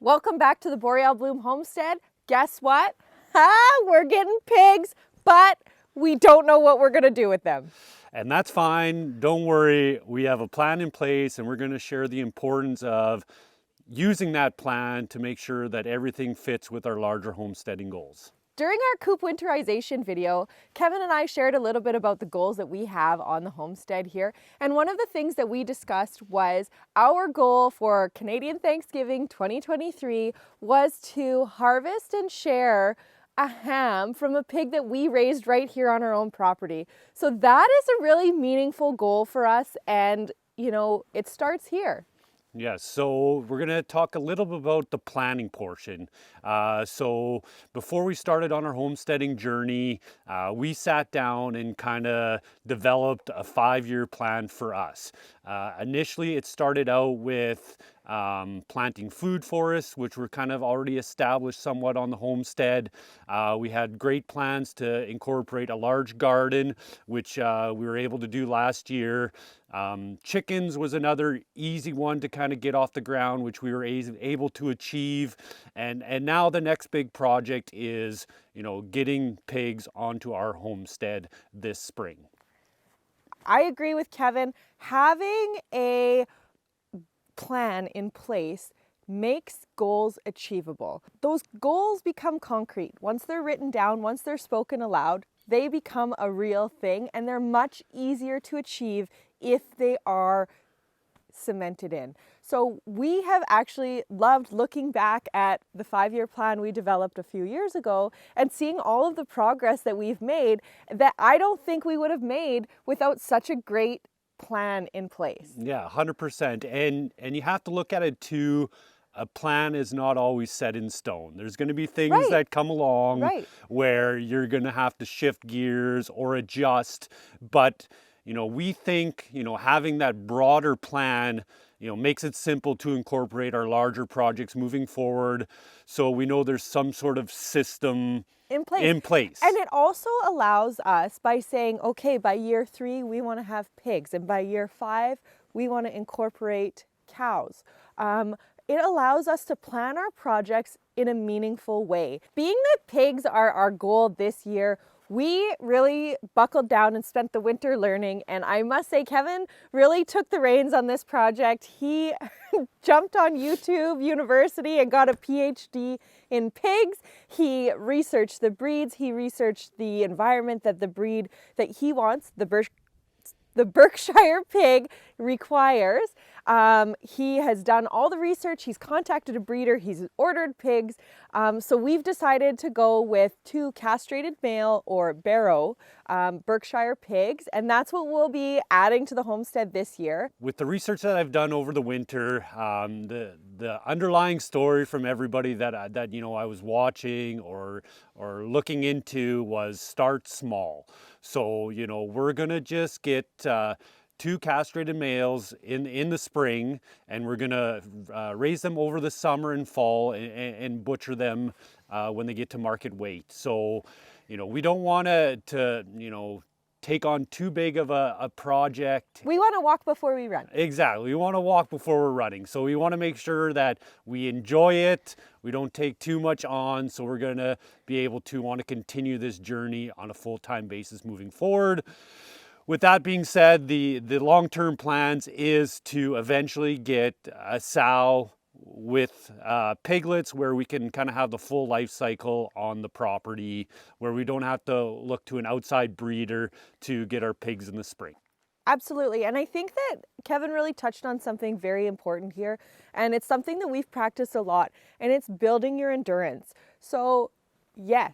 Welcome back to the Boreal Bloom Homestead. Guess what? We're getting pigs, but we don't know what we're gonna do with them. And that's fine. Don't worry. We have a plan in place and we're going to share the importance of using that plan to make sure that everything fits with our larger homesteading goals. During our coop winterization video, Kevin and I shared a little bit about the goals that we have on the homestead here. And one of the things that we discussed was our goal for Canadian Thanksgiving 2023 was to harvest and share a ham from a pig that we raised right here on our own property. So that is a really meaningful goal for us, and it starts here. Yes, so we're going to talk a little bit about the planning portion. So before we started on our homesteading journey, we sat down and kind of developed a 5-year plan for us. Initially, it started out with planting food forests, which were kind of already established somewhat on the homestead. We had great plans to incorporate a large garden, which we were able to do last year. Chickens was another easy one to kind of get off the ground, which we were able to achieve. And now the next big project is, getting pigs onto our homestead this spring. I agree with Kevin. Having a plan in place makes goals achievable. Those goals become concrete. Once they're written down, once they're spoken aloud, they become a real thing, and they're much easier to achieve if they are cemented in. So we have actually loved looking back at the 5-year plan we developed a few years ago and seeing all of the progress that we've made that I don't think we would have made without such a great plan in place. Yeah, 100%. And you have to look at it too. A plan is not always set in stone. There's going to be things that come along where you're going to have to shift gears or adjust. But, we think, having that broader plan, makes it simple to incorporate our larger projects moving forward. So we know there's some sort of system in place. And it also allows us, by saying, okay, by year 3, we want to have pigs. And by year 5, we want to incorporate cows. It allows us to plan our projects in a meaningful way. Being that pigs are our goal this year, we really buckled down and spent the winter learning. And I must say, Kevin really took the reins on this project. He jumped on YouTube University and got a PhD in pigs. He researched the breeds. He researched the environment that the breed that he wants, the Berkshire pig, requires. He has done all the research. He's contacted a breeder. He's ordered pigs. So we've decided to go with 2 castrated male or barrow Berkshire pigs. And that's what we'll be adding to the homestead this year. With the research that I've done over the winter, the underlying story from everybody that I was watching or looking into was start small. So, we're going to just get 2 castrated males in the spring, and we're going to raise them over the summer and fall and butcher them when they get to market weight. So, we don't want to take on too big of a project. We want to walk before we run. Exactly. We want to walk before we're running. So we want to make sure that we enjoy it. We don't take too much on. So we're going to be able to want to continue this journey on a full-time basis moving forward. With that being said, the long-term plans is to eventually get a sow with piglets where we can kind of have the full life cycle on the property, where we don't have to look to an outside breeder to get our pigs in the spring. Absolutely. And I think that Kevin really touched on something very important here, and it's something that we've practiced a lot, and it's building your endurance. So yes,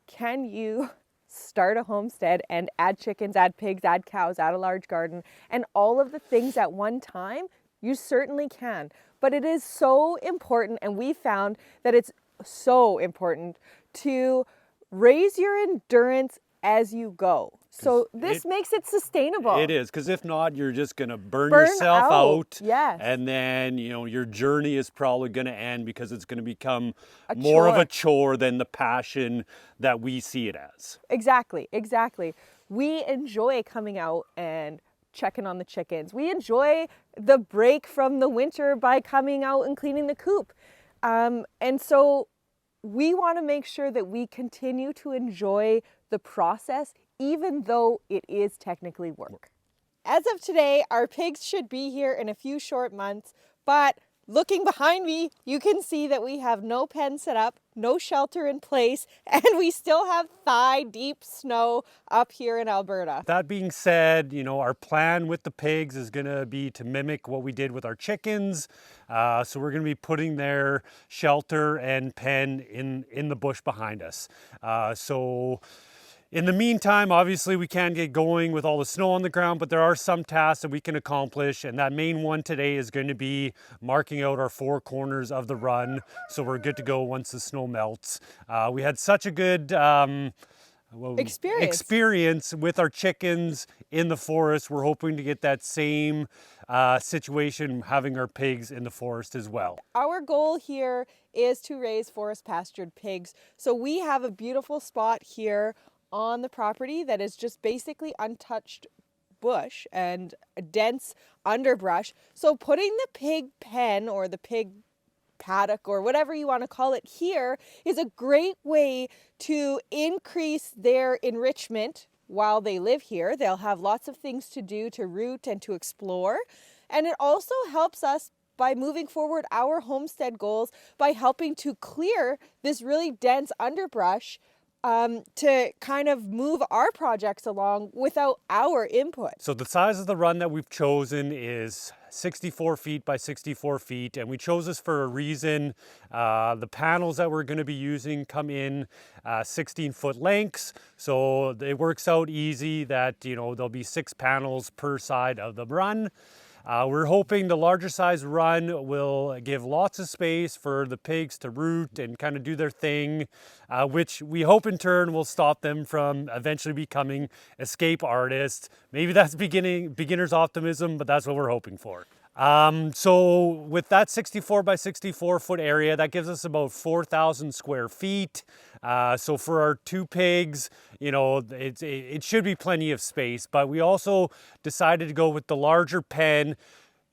can you start a homestead and add chickens, add pigs, add cows, add a large garden, and all of the things at one time? You certainly can. But it is so important, and we found that it's so important to raise your endurance as you go. So this makes it sustainable. It is, because if not, you're just going to burn yourself out. Yes. And then, your journey is probably going to end because it's going to become more of a chore than the passion that we see it as. Exactly. We enjoy coming out and checking on the chickens. We enjoy the break from the winter by coming out and cleaning the coop. And so we want to make sure that we continue to enjoy the process, even though it is technically work. As of today, our pigs should be here in a few short months, but looking behind me, you can see that we have no pen set up, no shelter in place, and we still have thigh-deep snow up here in Alberta. That being said, you know, our plan with the pigs is going to be to mimic what we did with our chickens. So we're going to be putting their shelter and pen in the bush behind us. So in the meantime, obviously we can't get going with all the snow on the ground, but there are some tasks that we can accomplish. And that main one today is going to be marking out our 4 corners of the run. So we're good to go once the snow melts. We had such a good experience with our chickens in the forest. We're hoping to get that same situation having our pigs in the forest as well. Our goal here is to raise forest pastured pigs. So we have a beautiful spot here on the property that is just basically untouched bush and dense underbrush. So putting the pig pen or the pig paddock or whatever you want to call it here is a great way to increase their enrichment while they live here. They'll have lots of things to do, to root and to explore. And it also helps us by moving forward our homestead goals by helping to clear this really dense underbrush to kind of move our projects along without our input. So the size of the run that we've chosen is 64 feet by 64 feet, and we chose this for a reason. The panels that we're going to be using come in 16-foot lengths, so it works out easy that, you know, there'll be 6 panels per side of the run. We're hoping the larger size run will give lots of space for the pigs to root and kind of do their thing, which we hope in turn will stop them from eventually becoming escape artists. Maybe that's beginner's optimism, but that's what we're hoping for. So with that 64 by 64 foot area, that gives us about 4,000 square feet. So for our 2 pigs, you know, it should be plenty of space, but we also decided to go with the larger pen.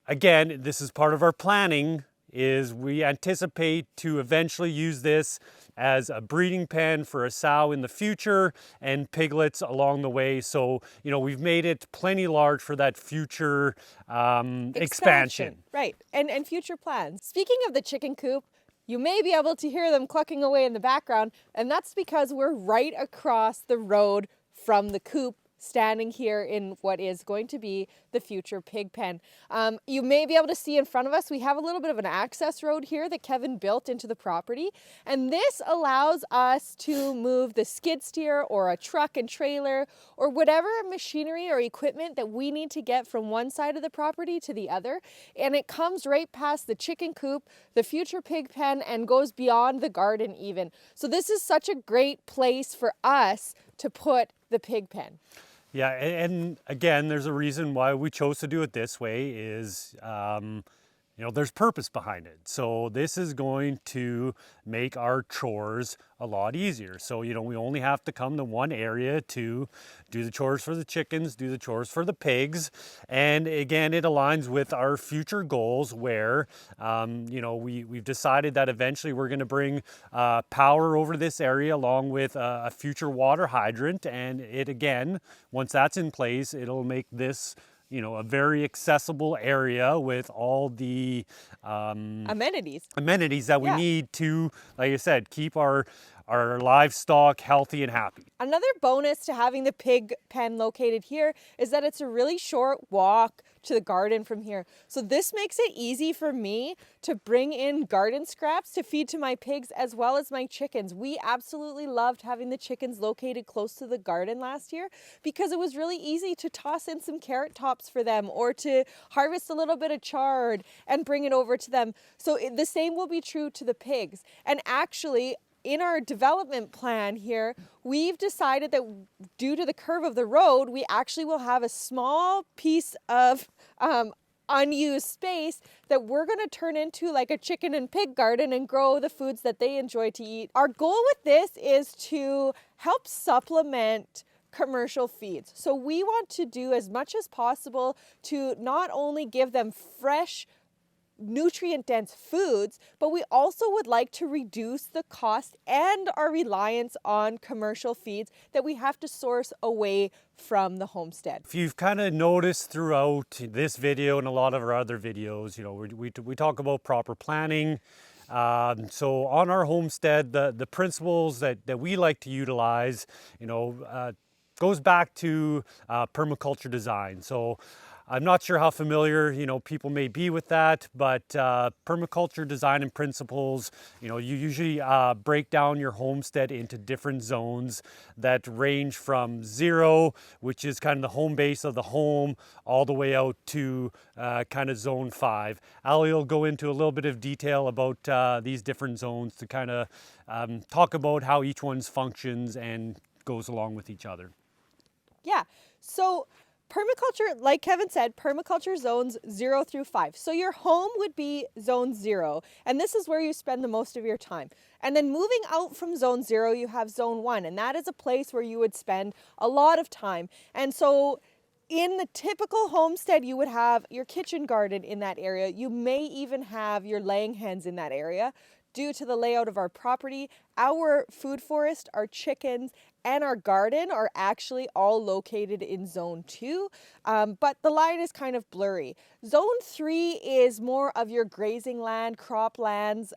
Again, this is part of our planning, is we anticipate to eventually use this as a breeding pen for a sow in the future and piglets along the way. So, you know, we've made it plenty large for that future expansion. Right, and future plans. Speaking of the chicken coop, you may be able to hear them clucking away in the background, and that's because we're right across the road from the coop, standing here in what is going to be the future pig pen. You may be able to see in front of us, we have a little bit of an access road here that Kevin built into the property. And this allows us to move the skid steer or a truck and trailer or whatever machinery or equipment that we need to get from one side of the property to the other. And it comes right past the chicken coop, the future pig pen, and goes beyond the garden even. So this is such a great place for us to put the pig pen. Yeah, and again, there's a reason why we chose to do it this way is, you know, there's purpose behind it. So this is going to make our chores a lot easier. So, you know, we only have to come to one area to do the chores for the chickens, do the chores for the pigs. And again, it aligns with our future goals where, you know, we've decided that eventually we're going to bring power over this area along with a future water hydrant. And it, again, once that's in place, it'll make this, you know, a very accessible area with all the amenities that we need to, like I said, keep our livestock healthy and happy. Another bonus to having the pig pen located here is that it's a really short walk to the garden from here. So this makes it easy for me to bring in garden scraps to feed to my pigs as well as my chickens. We absolutely loved having the chickens located close to the garden last year because it was really easy to toss in some carrot tops for them or to harvest a little bit of chard and bring it over to them. So the same will be true to the pigs. And actually, in our development plan here, we've decided that due to the curve of the road, we actually will have a small piece of unused space that we're going to turn into like a chicken and pig garden and grow the foods that they enjoy to eat. Our goal with this is to help supplement commercial feeds. So we want to do as much as possible to not only give them fresh nutrient dense foods, but we also would like to reduce the cost and our reliance on commercial feeds that we have to source away from the homestead. If you've kind of noticed throughout this video and a lot of our other videos, you know, we talk about proper planning. So on our homestead, the principles that we like to utilize, you know, goes back to permaculture design. So I'm not sure how familiar, you know, people may be with that, but permaculture design and principles, you know, you usually break down your homestead into different zones that range from 0, which is kind of the home base of the home, all the way out to kind of zone 5. Ali will go into a little bit of detail about these different zones to kind of talk about how each one's functions and goes along with each other. Yeah, so permaculture, like Kevin said, permaculture zones 0 through 5. So your home would be zone 0, and this is where you spend the most of your time. And then moving out from zone 0, you have zone 1, and that is a place where you would spend a lot of time. And so in the typical homestead, you would have your kitchen garden in that area. You may even have your laying hens in that area. Due to the layout of our property, our food forest, our chickens, and our garden are actually all located in zone 2, but the line is kind of blurry. Zone 3 is more of your grazing land, croplands,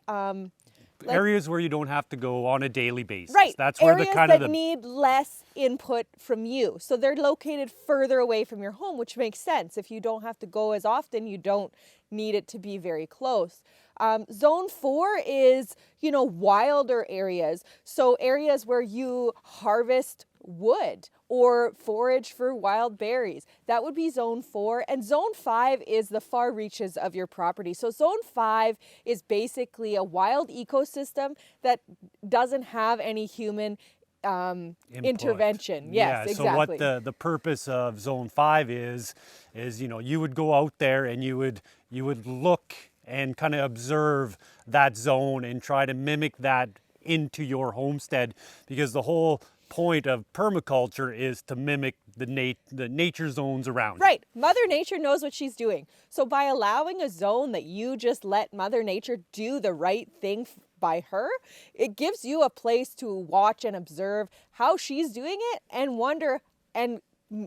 areas where you don't have to go on a daily basis. Right. That's where areas the kind that of need less input from you. So they're located further away from your home, which makes sense. If you don't have to go as often, you don't need it to be very close. Zone 4 is, you know, wilder areas. So areas where you harvest wood or forage for wild berries. That would be zone 4. And zone 5 is the far reaches of your property. So zone 5 is basically a wild ecosystem that doesn't have any human intervention. Yes, yeah, exactly. So what the purpose of zone 5 is, you know, you would go out there and you would look and kind of observe that zone and try to mimic that into your homestead, because the whole point of permaculture is to mimic the nature zones around. Right. Mother Nature knows what she's doing. So by allowing a zone that you just let Mother Nature do the right thing by her, it gives you a place to watch and observe how she's doing it and wonder and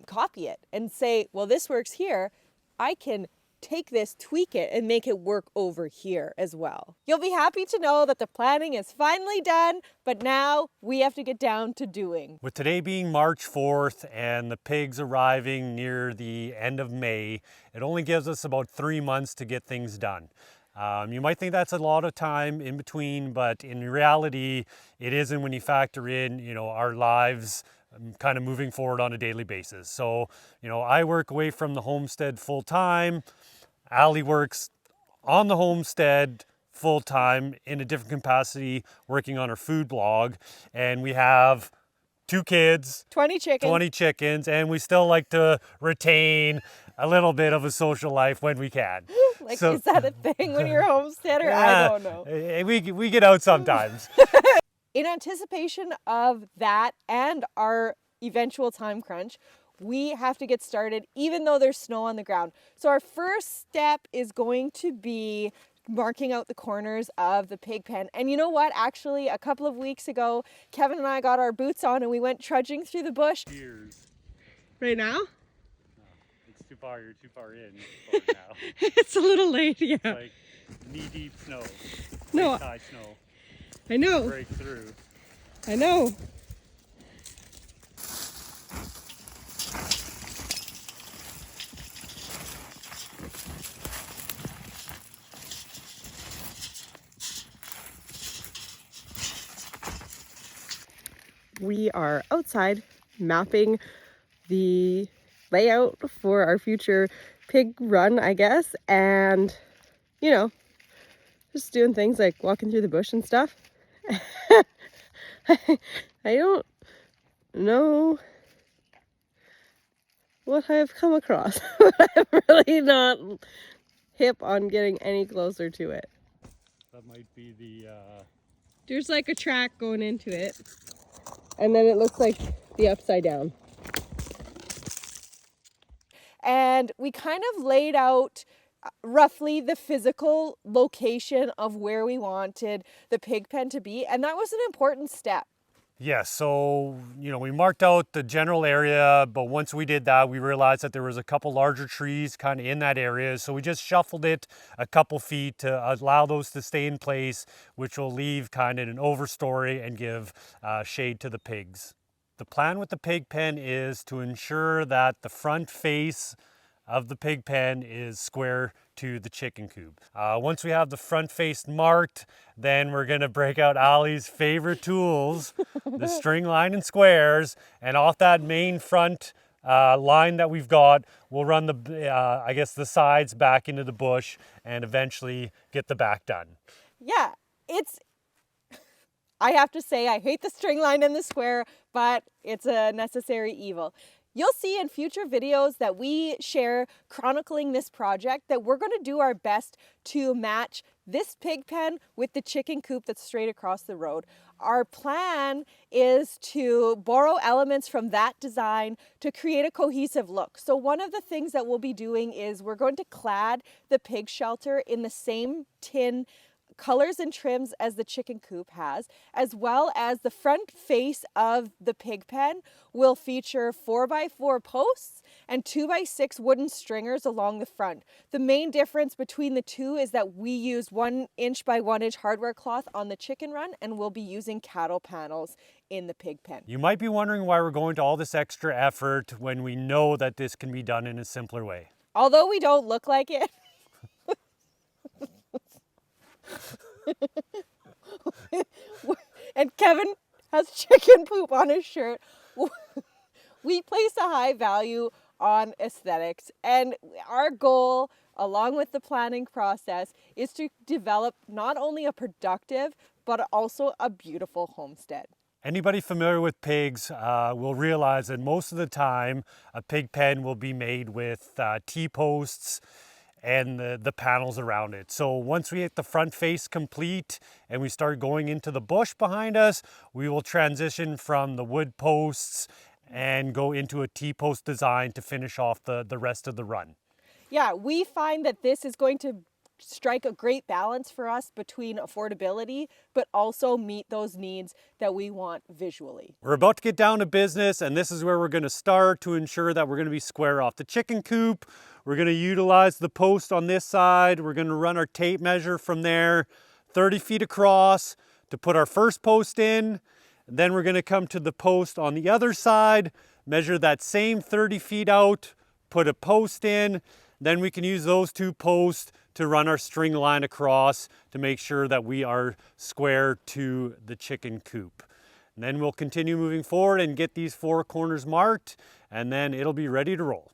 copy it and say, well, this works here. I can take this, tweak it, and make it work over here as well. You'll be happy to know that the planning is finally done, but now we have to get down to doing. With today being March 4th and the pigs arriving near the end of May, it only gives us about 3 months to get things done. You might think that's a lot of time in between, but in reality, it isn't when you factor in, you know, our lives kind of moving forward on a daily basis. So, you know, I work away from the homestead full time. Ali works on the homestead full time in a different capacity, working on her food blog. And we have 2 kids, 20 chickens, and we still like to retain a little bit of a social life when we can. Like, so, is that a thing when you're a homesteader? Yeah, I don't know. We get out sometimes. In anticipation of that and our eventual time crunch, we have to get started even though there's snow on the ground. So our first step is going to be marking out the corners of the pig pen. And you know what? Actually, a couple of weeks ago, Kevin and I got our boots on and we went trudging through the bush. Years. Right now? No, it's too far. You're too far in now. It's a little late, yeah. It's like knee-deep snow. No. High snow. I know. Break through. I know. We are outside mapping the layout for our future pig run, I guess, and, you know, just doing things like walking through the bush and stuff. I don't know what I've come across, but I'm really not hip on getting any closer to it. That might be the... There's like a track going into it. And then it looks like the upside down. And we kind of laid out roughly the physical location of where we wanted the pig pen to be, and that was an important step. Yes, so, we marked out the general area, but once we did that, we realized that there was a couple larger trees kind of in that area. So we just shuffled it a couple feet to allow those to stay in place, which will leave kind of an overstory and give shade to the pigs. The plan with the pig pen is to ensure that the front face of the pig pen is square to the chicken coop. Once we have the front face marked, then we're gonna break out Ali's favorite tools, the string line and squares, and off that main front line that we've got, we'll run the sides back into the bush and eventually get the back done. Yeah, I have to say, I hate the string line and the square, but it's a necessary evil. You'll see in future videos that we share chronicling this project that we're going to do our best to match this pig pen with the chicken coop that's straight across the road. Our plan is to borrow elements from that design to create a cohesive look. So one of the things that we'll be doing is we're going to clad the pig shelter in the same tin colors and trims as the chicken coop has, as well as the front face of the pig pen will feature 4x4 posts and 2x6 wooden stringers along the front. The main difference between the two is that we use 1 inch by 1 inch hardware cloth on the chicken run, and we'll be using cattle panels in the pig pen. You might be wondering why we're going to all this extra effort when we know that this can be done in a simpler way. Although we don't look like it. And Kevin has chicken poop on his shirt. We place a high value on aesthetics, and our goal, along with the planning process, is to develop not only a productive but also a beautiful homestead. Anybody familiar with pigs will realize that most of the time a pig pen will be made with T-posts and the panels around it. So once we get the front face complete and we start going into the bush behind us, we will transition from the wood posts and go into a T-post design to finish off the rest of the run. Yeah, we find that this is going to strike a great balance for us between affordability, but also meet those needs that we want visually. We're about to get down to business, and this is where we're going to start to ensure that we're going to be square off the chicken coop. We're going to utilize the post on this side. We're going to run our tape measure from there 30 feet across to put our first post in. Then we're going to come to the post on the other side, measure that same 30 feet out, put a post in. Then we can use those two posts to run our string line across to make sure that we are square to the chicken coop. And then we'll continue moving forward and get these 4 corners marked, and then it'll be ready to roll.